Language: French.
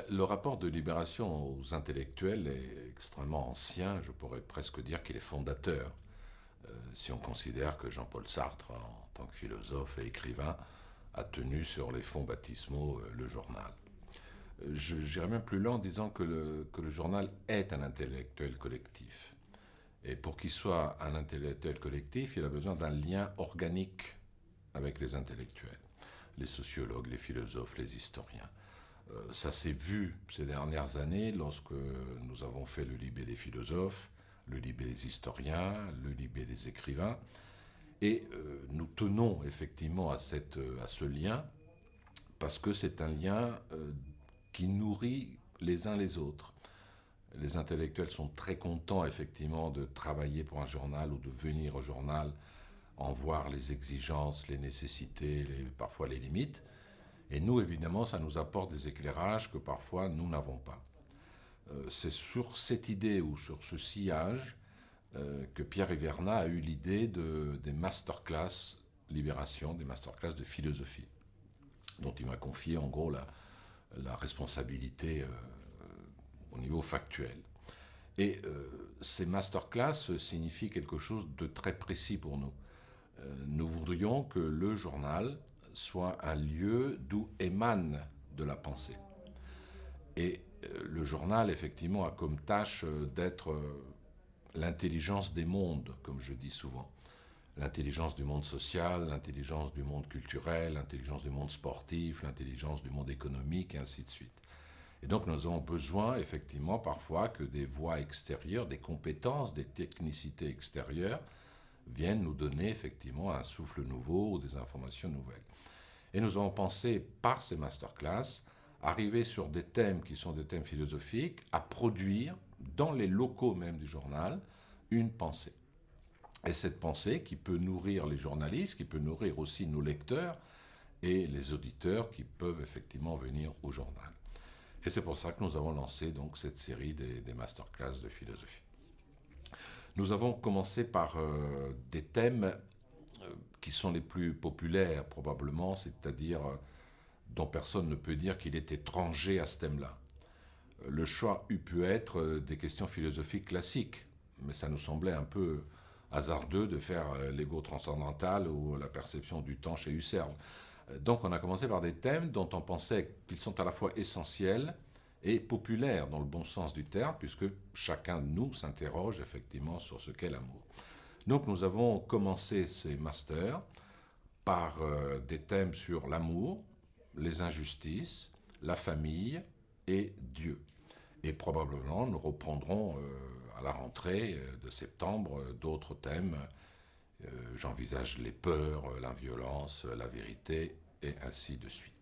Le rapport de Libération aux intellectuels est extrêmement ancien, je pourrais presque dire qu'il est fondateur. Si on considère que Jean-Paul Sartre, en tant que philosophe et écrivain, a tenu sur les fonds baptismaux le journal. J'irais même plus loin en disant que le journal est un intellectuel collectif. Et pour qu'il soit un intellectuel collectif, il a besoin d'un lien organique avec les intellectuels, les sociologues, les philosophes, les historiens. Ça s'est vu ces dernières années lorsque nous avons fait le Libé des philosophes, le Libé des historiens, le Libé des écrivains. Et nous tenons effectivement à ce lien parce que c'est un lien qui nourrit les uns les autres. Les intellectuels sont très contents effectivement de travailler pour un journal ou de venir au journal, en voir les exigences, les nécessités, parfois les limites. Et nous, évidemment, ça nous apporte des éclairages que parfois nous n'avons pas. C'est sur cette idée ou sur ce sillage que Pierre Hyverna a eu l'idée des masterclass Libération, des masterclass de philosophie, dont il m'a confié en gros la responsabilité au niveau factuel. Et ces masterclass signifient quelque chose de très précis pour nous. Nous voudrions que le journal soit un lieu d'où émane de la pensée. Et le journal, effectivement, a comme tâche d'être l'intelligence des mondes, comme je dis souvent. L'intelligence du monde social, l'intelligence du monde culturel, l'intelligence du monde sportif, l'intelligence du monde économique, et ainsi de suite. Et donc nous avons besoin, effectivement, parfois que des voix extérieures, des compétences, des technicités extérieures viennent nous donner, effectivement, un souffle nouveau ou des informations nouvelles. Et nous avons pensé, par ces masterclass, arriver sur des thèmes qui sont des thèmes philosophiques, à produire, dans les locaux même du journal, une pensée. Et cette pensée qui peut nourrir les journalistes, qui peut nourrir aussi nos lecteurs et les auditeurs qui peuvent effectivement venir au journal. Et c'est pour ça que nous avons lancé donc cette série des masterclass de philosophie. Nous avons commencé par des thèmes qui sont les plus populaires probablement, c'est-à-dire dont personne ne peut dire qu'il est étranger à ce thème-là. Le choix eût pu être des questions philosophiques classiques, mais ça nous semblait un peu hasardeux de faire l'ego transcendantal ou la perception du temps chez Husserl. Donc on a commencé par des thèmes dont on pensait qu'ils sont à la fois essentiels et populaires dans le bon sens du terme, puisque chacun de nous s'interroge effectivement sur ce qu'est l'amour. Donc nous avons commencé ces masters par des thèmes sur l'amour, les injustices, la famille et Dieu. Et probablement nous reprendrons à la rentrée de septembre d'autres thèmes. J'envisage les peurs, l'inviolence, la vérité et ainsi de suite.